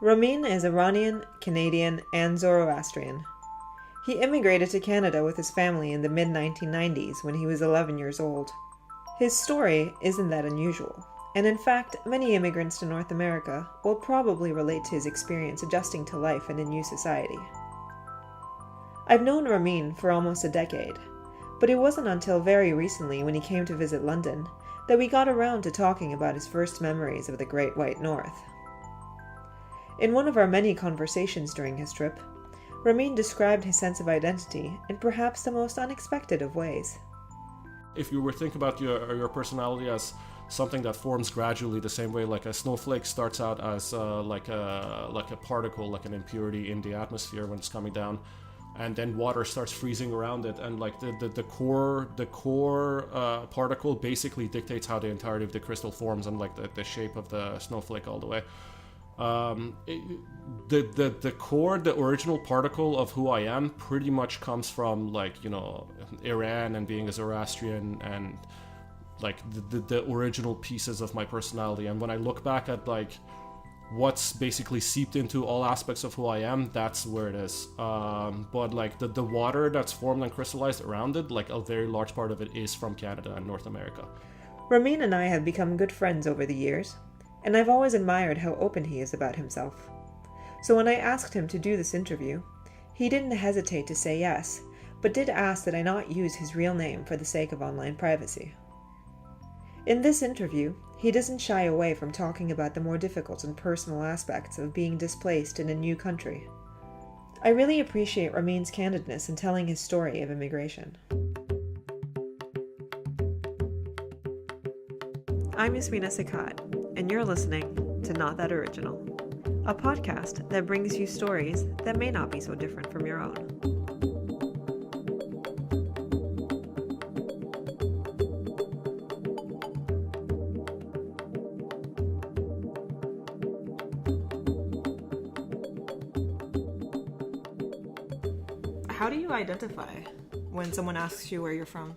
Ramin is Iranian-Canadian and Zoroastrian. He immigrated to Canada with his family in the mid-1990s when he was 11 years old. His story isn't that unusual, and in fact, many immigrants to North America will probably relate to his experience adjusting to life in a new society. I've known Ramin for almost a decade, but it wasn't until very recently when he came to visit London that we got around to talking about his first memories of the Great White North. In one of our many conversations during his trip, Ramin described his sense of identity in perhaps the most unexpected of ways. If you were to think about your personality as something that forms gradually, the same way like a snowflake starts out as like a particle, like an impurity in the atmosphere when it's coming down, and then water starts freezing around it, and like the core particle basically dictates how the entirety of the crystal forms, and like the shape of the snowflake all the way. The core, the original particle of who I am pretty much comes from, like, you know, Iran and being a Zoroastrian, and like the original pieces of my personality. And when I look back at like what's basically seeped into all aspects of who I am, that's where it is. But like the water that's formed and crystallized around it, like a very large part of it is from Canada and North America. Ramin and I have become good friends over the years, and I've always admired how open he is about himself. So when I asked him to do this interview, he didn't hesitate to say yes, but did ask that I not use his real name for the sake of online privacy. In this interview, he doesn't shy away from talking about the more difficult and personal aspects of being displaced in a new country. I really appreciate Ramin's candidness in telling his story of immigration. I'm Yasmina Sakat, and you're listening to Not That Original, a podcast that brings you stories that may not be so different from your own. How do you identify when someone asks you where you're from?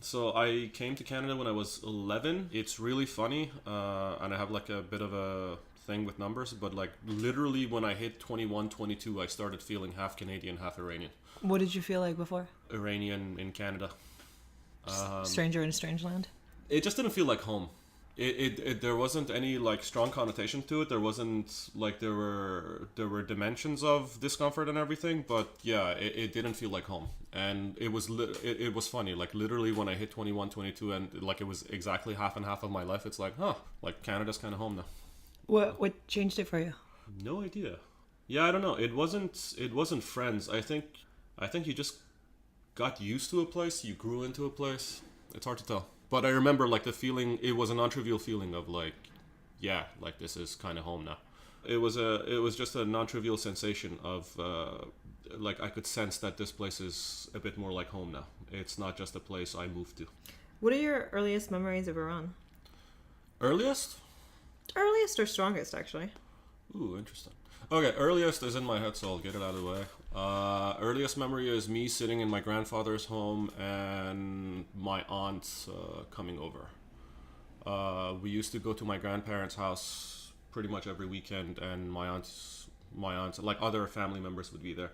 So I came to Canada when I was 11. It's really funny, and I have like a bit of a thing with numbers, but like literally when I hit 21, 22, I started feeling half Canadian, half Iranian. What did you feel like before? Iranian in Canada. Stranger in a strange land? It just didn't feel like home. There wasn't any like strong connotation to it. There wasn't like there were dimensions of discomfort and everything, but yeah, it didn't feel like home. And it was funny, like literally when I hit 21, 22, and like it was exactly half and half of my life, it's like, like Canada's kind of home now. What changed it for you? No idea. Yeah, I don't know. It wasn't friends. I think you just got used to a place, you grew into a place. It's hard to tell. But I remember like the feeling, it was a non-trivial feeling of like, yeah, like this is kind of home now. It was just a non-trivial sensation of like I could sense that this place is a bit more like home now. It's not just a place I moved to. What are your earliest memories of Iran? Earliest? Earliest or strongest, actually? Ooh, interesting. Okay, earliest is in my head, so I'll get it out of the way. Earliest memory is me sitting in my grandfather's home and my aunt coming over. We used to go to my grandparents' house pretty much every weekend, and my aunts, like other family members would be there.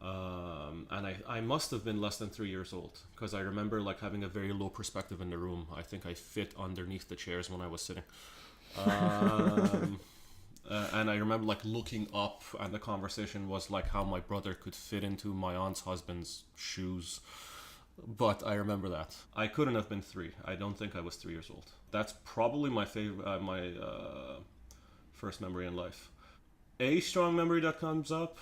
And I must have been less than 3 years old, because I remember like having a very low perspective in the room. I think I fit underneath the chairs when I was sitting. And I remember like looking up, and the conversation was like how my brother could fit into my aunt's husband's shoes. But I remember that. I couldn't have been 3. I don't think I was 3 years old. That's probably my favorite, my first memory in life. A strong memory that comes up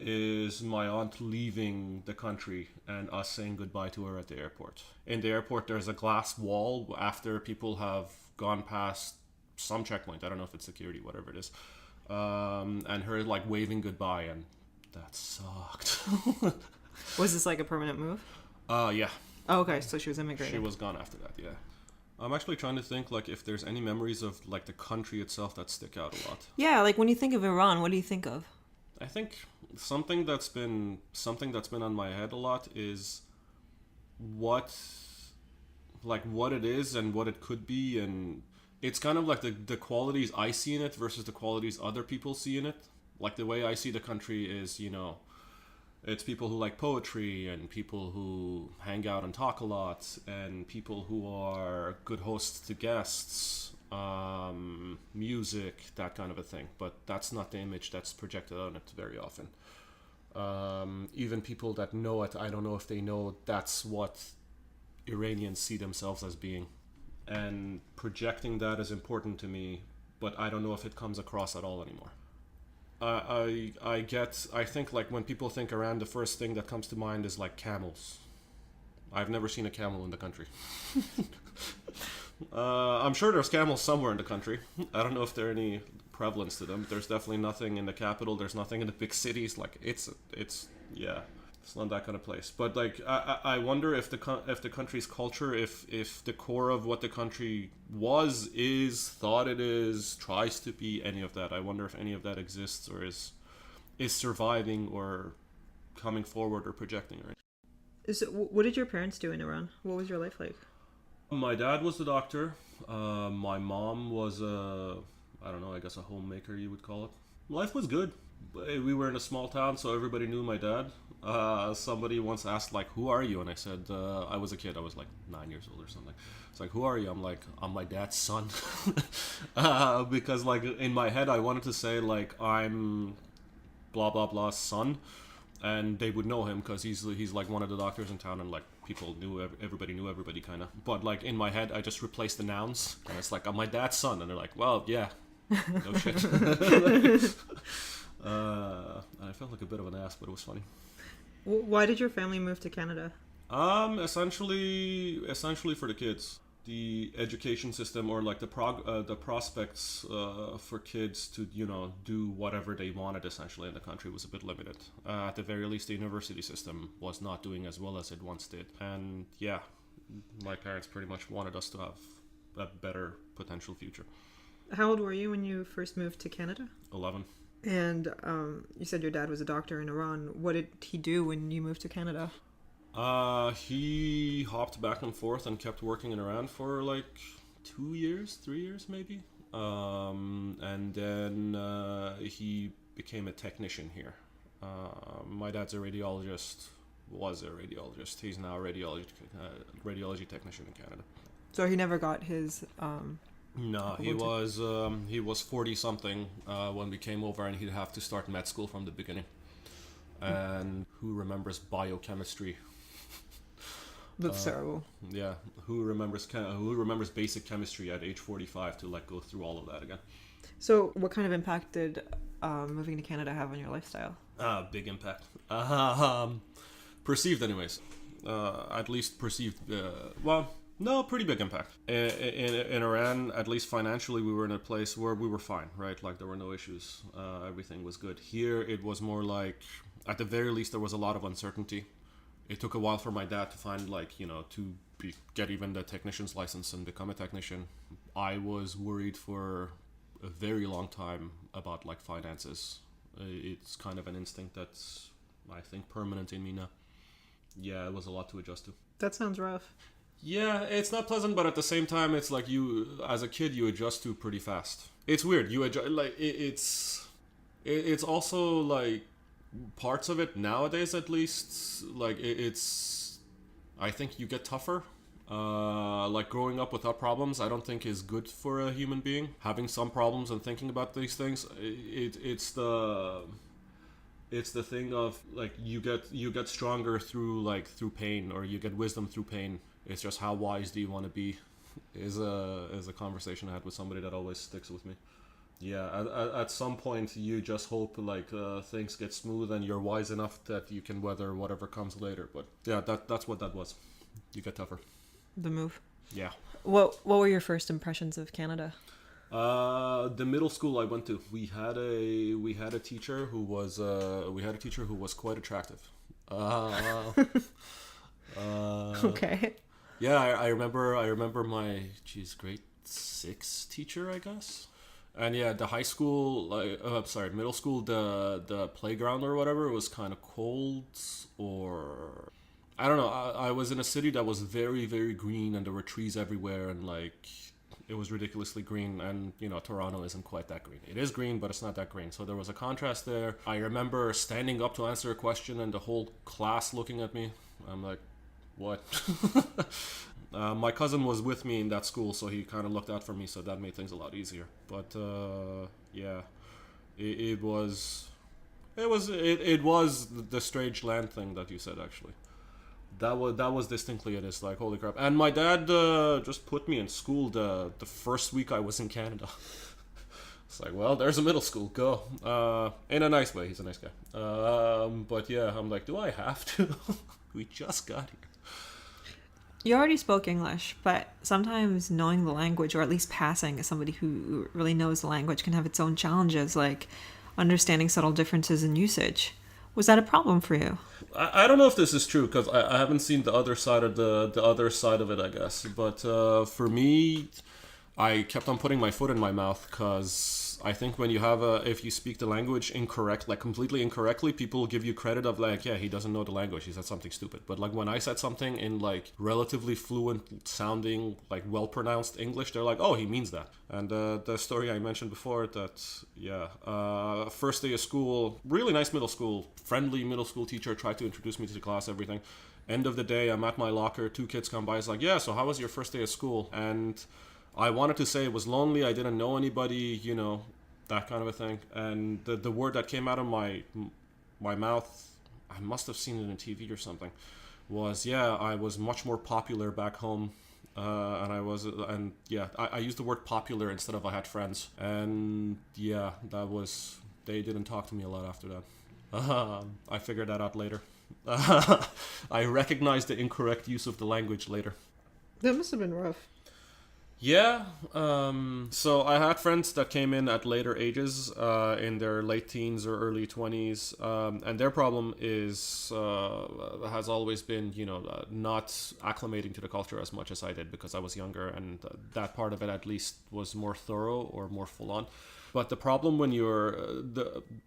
is my aunt leaving the country and us saying goodbye to her at the airport. In the airport, there's a glass wall after people have gone past some checkpoint. I don't know if it's security, whatever it is. And her like waving goodbye, and that sucked. Was this like a permanent move? Yeah. Oh, okay, so she was immigrated. She was gone after that, yeah. I'm actually trying to think like if there's any memories of like the country itself that stick out a lot. Yeah, like when you think of Iran, what do you think of? I think something that's been on my head a lot is what it is and what it could be, and it's kind of like the qualities I see in it versus the qualities other people see in it. Like the way I see the country is, it's people who like poetry and people who hang out and talk a lot and people who are good hosts to guests, music, that kind of a thing. But that's not the image that's projected on it very often. Even people that know it, I don't know if they know that's what Iranians see themselves as being. And projecting that is important to me, but I don't know if it comes across at all anymore. I think like when people think Iran, the first thing that comes to mind is like camels. I've never seen a camel in the country. I'm sure there's camels somewhere in the country. I don't know if there are any prevalence to them. There's definitely nothing in the capital. There's nothing in the big cities. Like it's not that kind of place. But like I wonder if the country's culture, if the core of what the country is, thought it is, tries to be any of that. I wonder if any of that exists or is surviving or coming forward or projecting. Right. So, what did your parents do in Iran? What was your life like? My dad was the doctor. My mom was I don't know, I guess a homemaker you would call it. Life was good. We were in a small town, so everybody knew my dad. Somebody once asked, like, who are you? And I said, I was a kid. I was like 9 years old or something. It's like, who are you? I'm like, I'm my dad's son. Because like in my head, I wanted to say like, I'm blah, blah, blah son. And they would know him because he's like one of the doctors in town, and like people knew everybody kind of. But like in my head, I just replaced the nouns, and it's like, I'm my dad's son, and they're like, well, yeah, no shit. And I felt like a bit of an ass, but it was funny. Why did your family move to Canada? Essentially for the kids. The education system, or like the prospects for kids to do whatever they wanted essentially in the country, was a bit limited. At the very least, the university system was not doing as well as it once did, and yeah, my parents pretty much wanted us to have a better potential future. How old were you when you first moved to Canada? 11. And you said your dad was a doctor in Iran. What did he do when you moved to Canada? He hopped back and forth and kept working in Iran for like 3 years maybe. And then he became a technician here. My dad's was a radiologist. He's now a radiology technician in Canada. So he never got his... No, he was 40 something when we came over, and he'd have to start med school from the beginning. And who remembers biochemistry? That's terrible. Yeah, who remembers basic chemistry at age 45 to like go through all of that again? So, what kind of impact did moving to Canada have on your lifestyle? Big impact. Perceived, anyways. At least perceived. No, pretty big impact. In Iran, at least financially, we were in a place where we were fine, right? Like there were no issues. Everything was good. Here, it was more like, at the very least, there was a lot of uncertainty. It took a while for my dad to find, get even the technician's license and become a technician. I was worried for a very long time about like finances. It's kind of an instinct that's, I think, permanent in me now. Yeah, it was a lot to adjust to. That sounds rough. Yeah, it's not pleasant, but at the same time, it's like you, as a kid, you adjust to pretty fast. It's weird. You adjust, like it's also like parts of it nowadays, at least. Like it's, I think you get tougher. Like growing up without problems, I don't think is good for a human being. Having some problems and thinking about these things, it's the thing of like you get stronger through pain, or you get wisdom through pain. It's just how wise do you want to be is a conversation I had with somebody that always sticks with me. Yeah, at some point you just hope like things get smooth and you're wise enough that you can weather whatever comes later. But yeah, that's what that was. You get tougher. The move. Yeah. What were your first impressions of Canada? The middle school I went to, we had a teacher who was quite attractive. Okay. Yeah, I remember my grade 6 teacher, I guess. And yeah, the high school, middle school, the playground or whatever was kind of cold, or I don't know. I was in a city that was very, very green, and there were trees everywhere, and like it was ridiculously green, and Toronto isn't quite that green. It is green, but it's not that green. So there was a contrast there. I remember standing up to answer a question and the whole class looking at me. I'm like, what? My cousin was with me in that school, so he kind of looked out for me, so that made things a lot easier. But yeah, it was the strange land thing that you said, actually. That was distinctly it. It's like, holy crap. And my dad just put me in school the first week I was in Canada. It's like, well, there's a middle school, go. In a nice way, he's a nice guy. But yeah, I'm like, do I have to? We just got here. You already spoke English, but sometimes knowing the language, or at least passing as somebody who really knows the language, can have its own challenges, like understanding subtle differences in usage. Was that a problem for you? I don't know if this is true, because I haven't seen the other side of the other side of it, I guess. But for me, I kept on putting my foot in my mouth, because I think when you if you speak the language incorrect, like completely incorrectly, people will give you credit of like, yeah, he doesn't know the language, he said something stupid. But like when I said something in like relatively fluent sounding, like well pronounced English, they're like, oh, he means that. And the story I mentioned before, that first day of school, really nice middle school, friendly middle school teacher, tried to introduce me to the class, everything. End of the day, I'm at my locker, 2 kids come by, it's like, yeah, so how was your first day of school? And I wanted to say it was lonely, I didn't know anybody, that kind of a thing. And the word that came out of my mouth, I must have seen it on TV or something, was, yeah, I was much more popular back home. I used the word popular instead of I had friends. And yeah, they didn't talk to me a lot after that. I figured that out later. I recognized the incorrect use of the language later. That must have been rough. Yeah, so I had friends that came in at later ages, in their late teens or early 20s, and their problem has always been, not acclimating to the culture as much as I did, because I was younger, and that part of it at least was more thorough or more full on. But the problem when you're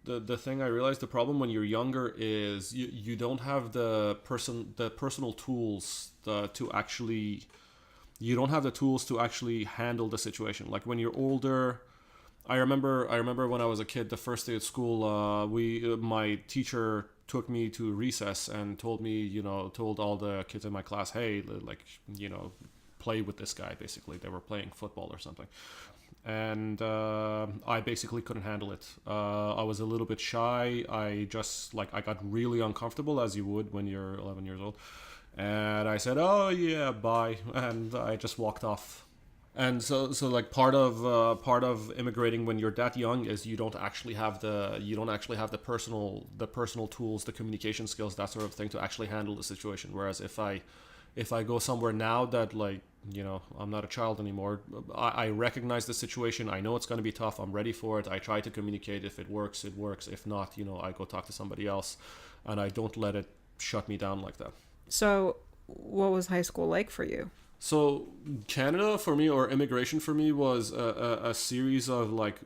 the thing I realized, the problem when you're younger is you don't have the personal tools to actually. You don't have the tools to actually handle the situation. Like when you're older, I remember when I was a kid, the first day at school, my teacher took me to recess and told all the kids in my class, hey, play with this guy. Basically, they were playing football or something, and I basically couldn't handle it. I was a little bit shy. I got really uncomfortable, as you would when you're 11 years old. And I said, "Oh yeah, bye," and I just walked off. And so like part of immigrating when you're that young is you don't actually have the personal tools, the communication skills, that sort of thing, to actually handle the situation. Whereas if I go somewhere now that I'm not a child anymore, I recognize the situation. I know it's going to be tough. I'm ready for it. I try to communicate. If it works, it works. If not, I go talk to somebody else, and I don't let it shut me down like that. So, what was high school like for you? So, Canada for me, or immigration for me, was a series of like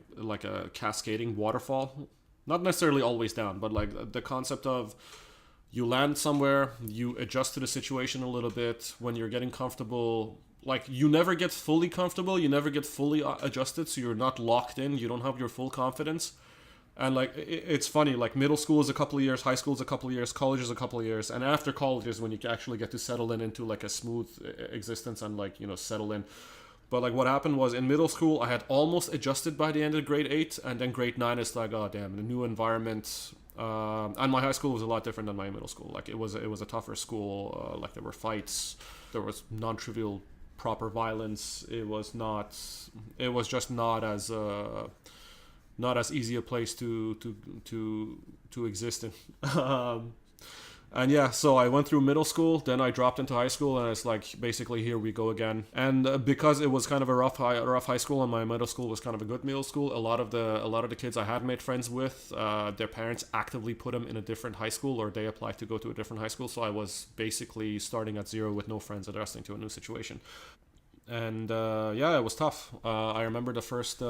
a cascading waterfall. Not necessarily always down, but like the concept of you land somewhere, you adjust to the situation a little bit. When you're getting comfortable, like you never get fully comfortable, you never get fully adjusted, so you're not locked in, you don't have your full confidence. And like it's funny, like middle school is a couple of years, high school is a couple of years, college is a couple of years, and after college is when you actually get to settle into like a smooth existence and settle in. But like what happened was, in middle school I had almost adjusted by the end of grade 8, and then grade 9 is like, oh damn, a new environment. And my high school was a lot different than my middle school. Like it was a tougher school. Like there were fights, there was non-trivial proper violence. It was just not as easy a place to exist in. And yeah, so I went through middle school, then I dropped into high school, and it's like basically here we go again. And because it was kind of a rough high school, and my middle school was kind of a good middle school, a lot of the kids I had made friends with, their parents actively put them in a different high school, or they applied to go to a different high school. So I was basically starting at zero with no friends, adjusting to a new situation. And yeah, it was tough. I remember the first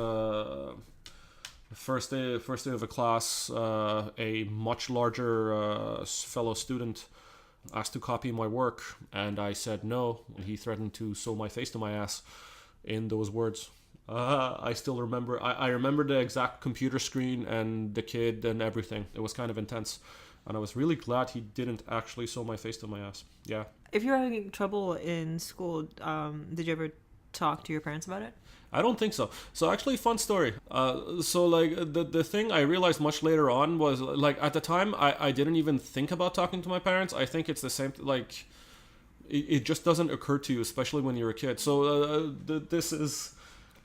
day of a class, a much larger fellow student asked to copy my work, and I said no. He threatened to sew my face to my ass. in those words. I still remember. I remember the exact computer screen and the kid and everything. It was kind of intense, and I was really glad he didn't actually sew my face to my ass. Yeah. If you're having trouble in school, did you ever talk to your parents about it? I don't think so. So actually, fun story. So like the thing I realized much later on was like at the time I didn't even think about talking to my parents. I think it's the same. Like it just doesn't occur to you, especially when you're a kid. So this is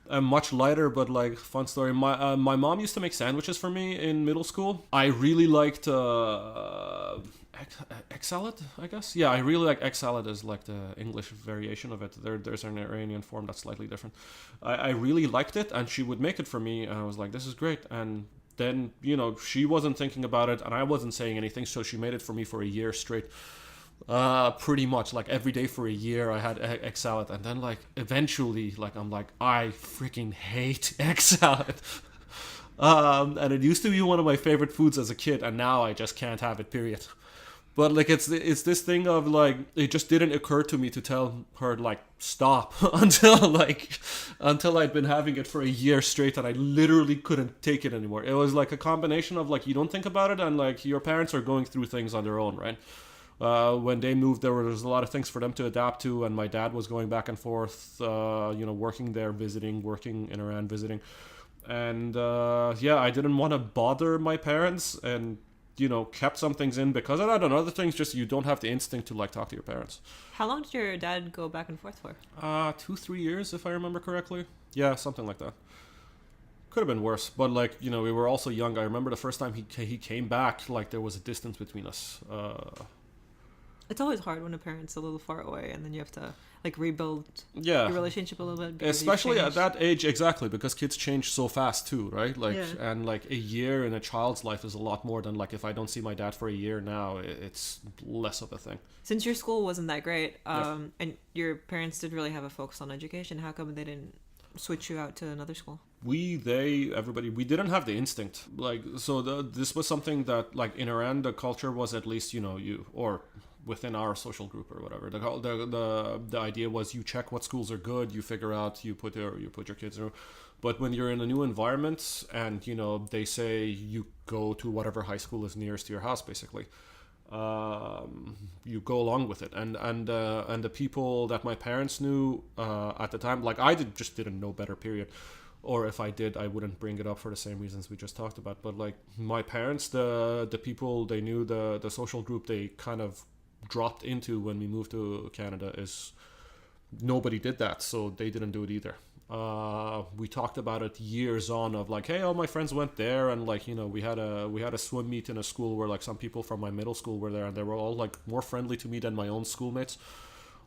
a much lighter but like fun story. My mom used to make sandwiches for me in middle school. I really liked egg salad, I guess. Yeah, I really like egg salad as like the English variation of it. There's an Iranian form that's slightly different. I really liked it, and she would make it for me, and I was like, this is great. And then, she wasn't thinking about it, and I wasn't saying anything, so she made it for me for a year straight. Pretty much like every day for a year I had egg salad, and then like eventually like I'm like, I freaking hate egg salad. And it used to be one of my favorite foods as a kid, and now I just can't have it, period. But like it's this thing of like it just didn't occur to me to tell her like stop until I'd been having it for a year straight, and I literally couldn't take it anymore. It was like a combination of like you don't think about it, and like your parents are going through things on their own, right? When they moved, there was a lot of things for them to adapt to, and my dad was going back and forth, working there, visiting, working in Iran, visiting, and I didn't want to bother my parents, and kept some things in because of that, and other things just you don't have the instinct to like talk to your parents. How long did your dad go back and forth for? 2-3 years, if I remember correctly. Yeah, something like that. Could have been worse, but like we were also young. I remember the first time he came back, like there was a distance between us. It's always hard when a parent's a little far away, and then you have to like rebuild your relationship a little bit. Especially at that age, exactly, because kids change so fast too, right? Like, and like a year in a child's life is a lot more than like if I don't see my dad for a year now, it's less of a thing. Since your school wasn't that great, and your parents didn't really have a focus on education, how come they didn't switch you out to another school? Everybody, we didn't have the instinct. Like, so this was something that like in Iran, the culture was at least, or within our social group or whatever. The idea was you check what schools are good, you figure out, you put your kids in. But when you're in a new environment and they say you go to whatever high school is nearest to your house, basically, you go along with it. And the people that my parents knew at the time, like I just didn't know better, period. Or if I did, I wouldn't bring it up for the same reasons we just talked about. But like my parents, the people they knew, the social group they kind of dropped into when we moved to Canada is nobody did that, so they didn't do it either. We talked about it years on of like, hey, all my friends went there, and like we had a swim meet in a school where like some people from my middle school were there, and they were all like more friendly to me than my own schoolmates.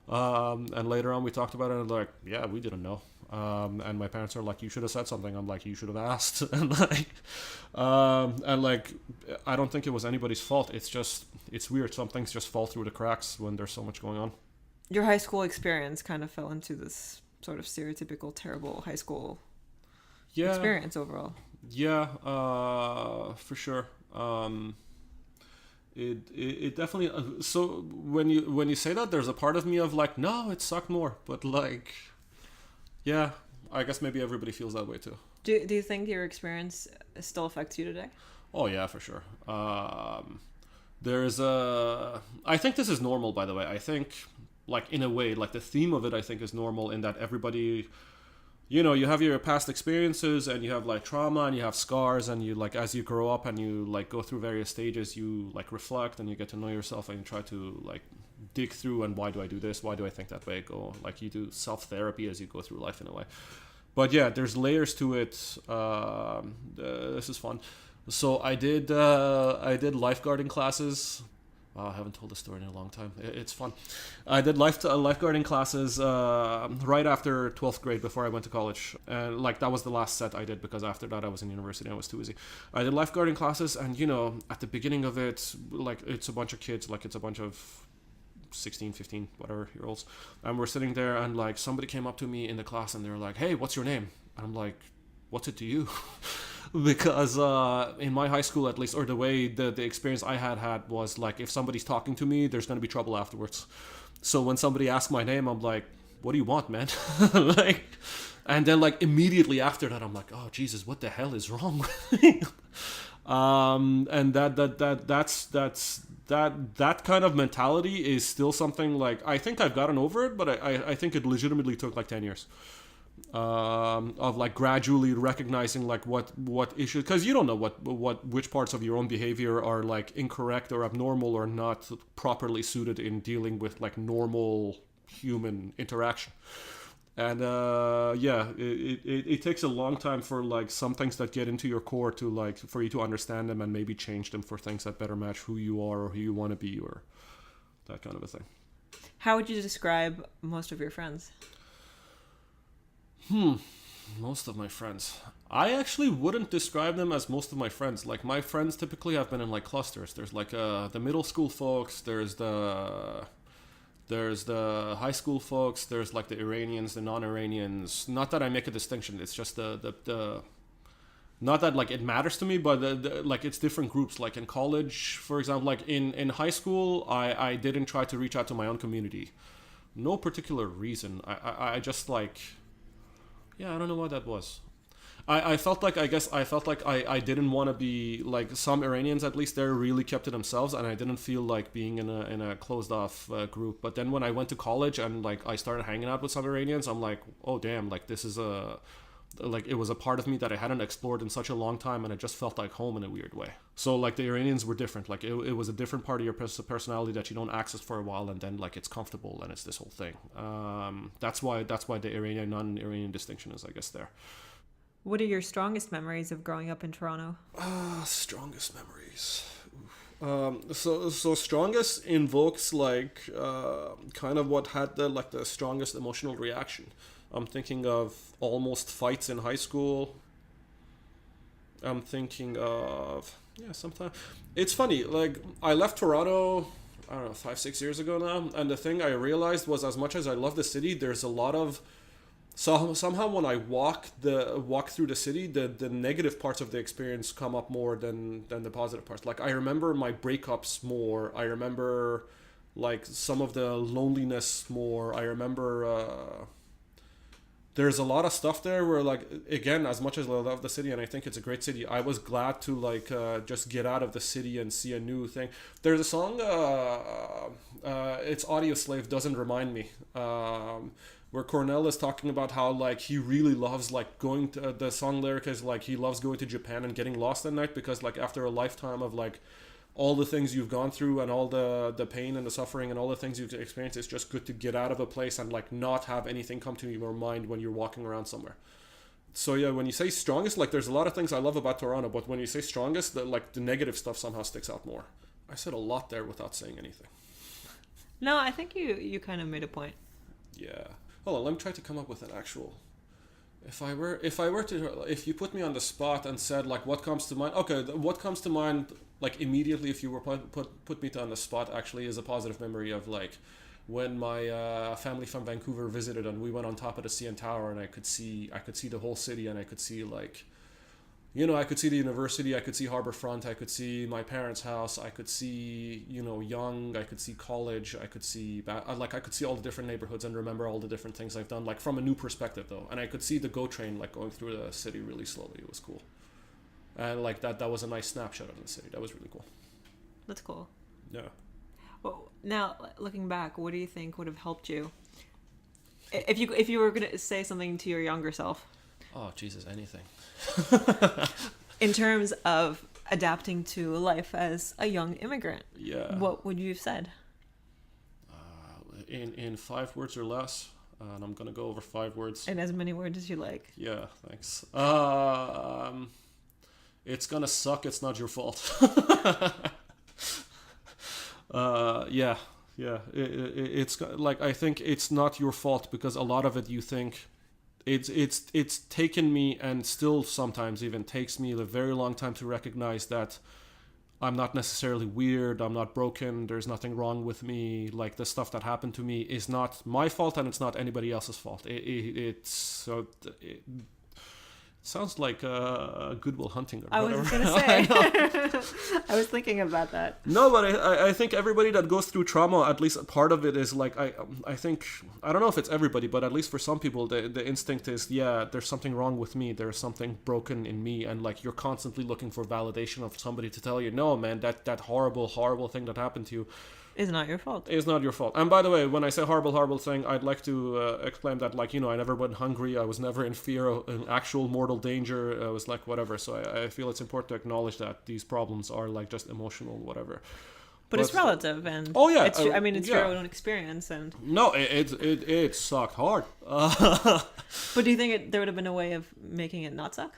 And later on we talked about it, and like, yeah, we didn't know. And my parents are like, you should have said something. I'm like, you should have asked. And like I don't think it was anybody's fault. It's weird. Some things just fall through the cracks when there's so much going on. Your high school experience kind of fell into this sort of stereotypical terrible high school experience overall. Yeah, for sure. It definitely so when you say that, there's a part of me of like, no, it sucked more, but like, yeah, I guess maybe everybody feels that way too. Do you think your experience still affects you today? Oh yeah, for sure. I think this is normal, by the way. I think like in a way, like the theme of it, I think is normal in that everybody, you have your past experiences, and you have like trauma, and you have scars, and you like as you grow up and you like go through various stages, you like reflect and you get to know yourself, and you try to like dig through, and why do I do this? Why do I think that way? Go like you do self-therapy as you go through life in a way. But yeah, there's layers to it. This is fun. So I did lifeguarding classes. I haven't told this story in a long time. It's fun. I did lifeguarding classes right after 12th grade before I went to college. And like that was the last set I did, because after that I was in university and it was too easy. I did lifeguarding classes, and at the beginning of it, like it's a bunch of kids, like it's a bunch of 16, 15, whatever year olds. And we're sitting there, and like somebody came up to me in the class and they were like, hey, what's your name? And I'm like, what's it to you? Because in my high school, at least, or the way the experience I had was like, if somebody's talking to me, there's going to be trouble afterwards. So when somebody asked my name, I'm like, what do you want, man? Like, and then like immediately after that, I'm like, oh Jesus, what the hell is wrong with me? And that kind of mentality is still something like I think I've gotten over it, but I think it legitimately took like 10 years of like gradually recognizing like what issues, because you don't know which parts of your own behavior are like incorrect or abnormal or not properly suited in dealing with like normal human interaction. And it takes a long time for like some things that get into your core to like for you to understand them and maybe change them for things that better match who you are or who you want to be or that kind of a thing. How would you describe most of your friends? Most of my friends. I actually wouldn't describe them as most of my friends. Like my friends typically have been in like clusters. There's like the middle school folks, there's the high school folks, there's like the Iranians, the non-Iranians. Not that I make a distinction, it's just the not that like it matters to me, but like it's different groups. Like in college, for example, like in high school, I didn't try to reach out to my own community. No particular reason. I just like, yeah, I don't know what that was. I felt like I didn't want to be like some Iranians, at least they really kept to themselves, and I didn't feel like being in a closed off group. But then when I went to college and like I started hanging out with some Iranians, I'm like, oh damn, like this is like it was a part of me that I hadn't explored in such a long time, and it just felt like home in a weird way. So like the Iranians were different. Like it was a different part of your personality that you don't access for a while, and then like it's comfortable and it's this whole thing. That's why the Iranian non-Iranian distinction is, I guess, there. What are your strongest memories of growing up in Toronto? Strongest memories. So strongest invokes like kind of what had the strongest emotional reaction. I'm thinking of almost fights in high school. I'm thinking of sometimes it's funny. Like I left Toronto, I don't know, 5-6 years ago now, and the thing I realized was, as much as I love the city, there's a lot of somehow when I walk through the city, the negative parts of the experience come up more than the positive parts. Like I remember my breakups more. I remember like some of the loneliness more. I remember there's a lot of stuff there where, like, again, as much as I love the city and I think it's a great city, I was glad to like just get out of the city and see a new thing. There's a song, it's Audio Slave, Doesn't Remind Me, where Cornell is talking about how like he really loves like going to, the song lyric is like he loves going to Japan and getting lost at night, because like after a lifetime of like all the things you've gone through and all the pain and the suffering and all the things you've experienced, it's just good to get out of a place and like not have anything come to your mind when you're walking around somewhere. So yeah, when you say strongest, like there's a lot of things I love about Toronto, but when you say strongest, the negative stuff somehow sticks out more. I said a lot there without saying anything. No, I think you kind of made a point. Yeah. Hold on, let me try to come up with an actual. If you put me on the spot and said like what comes to mind, okay, what comes to mind like immediately if you were put me on the spot actually is a positive memory of like when my family from Vancouver visited and we went on top of the CN Tower and I could see the whole city, and I could see like, you know, I could see the university, I could see Harbourfront, I could see my parents' house, I could see, you know, Yonge, I could see college, I could see I could see all the different neighborhoods and remember all the different things I've done, like from a new perspective though. And I could see the GO train like going through the city really slowly. It was cool. And like that was a nice snapshot of the city. That was really cool. That's cool. Yeah. Well, now looking back, what do you think would have helped you if you were going to say something to your younger self? Oh, Jesus, anything. In terms of adapting to life as a young immigrant, yeah, what would you have said? In 5 words or less, and I'm gonna go over 5 words. In as many words as you like. Yeah, thanks. It's gonna suck. It's not your fault. Yeah. It's like, I think it's not your fault, because a lot of it you think. It's taken me, and still sometimes even takes me, a very long time to recognize that I'm not necessarily weird, I'm not broken, there's nothing wrong with me. Like the stuff that happened to me is not my fault, and it's not anybody else's fault. Sounds like Good Will Hunting. Or I was whatever. just gonna say. I was thinking about that. No, but I think everybody that goes through trauma, at least part of it is like I think I don't know if it's everybody, but at least for some people, the instinct is there's something wrong with me, there's something broken in me, and like you're constantly looking for validation of somebody to tell you, no, man, that horrible thing that happened to you. It's not your fault. It's not your fault. And by the way, when I say horrible thing, I'd like to exclaim that, like, I never went hungry. I was never in fear of an actual mortal danger. I was like, whatever. So I feel it's important to acknowledge that these problems are like just emotional, whatever. But it's relative, and oh yeah, it's your own experience, and no, it sucked hard. But do you think there would have been a way of making it not suck?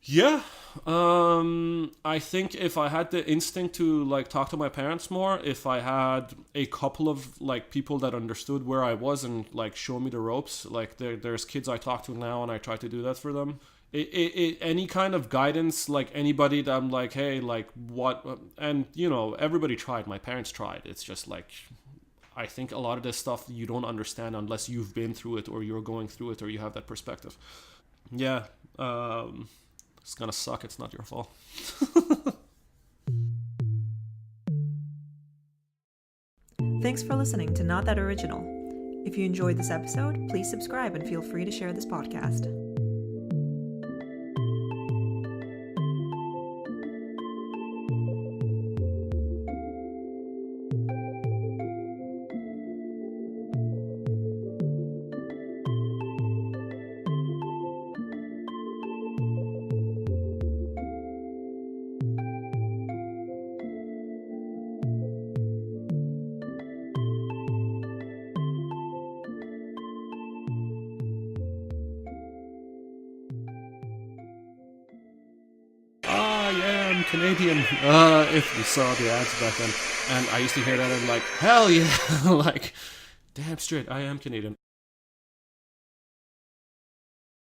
Yeah, I think if I had the instinct to like talk to my parents more, if I had a couple of like people that understood where I was and like show me the ropes, like there's kids I talk to now and I try to do that for them. Any kind of guidance, like anybody that I'm like, hey, like what, and everybody tried. My parents tried. It's just like, I think a lot of this stuff you don't understand unless you've been through it or you're going through it or you have that perspective. Yeah. It's gonna suck. It's not your fault. Thanks for listening to Not That Original. If you enjoyed this episode, please subscribe and feel free to share this podcast. Canadian, if you saw the ads back then, and I used to hear that and I'm like, hell yeah, like, damn straight, I am Canadian.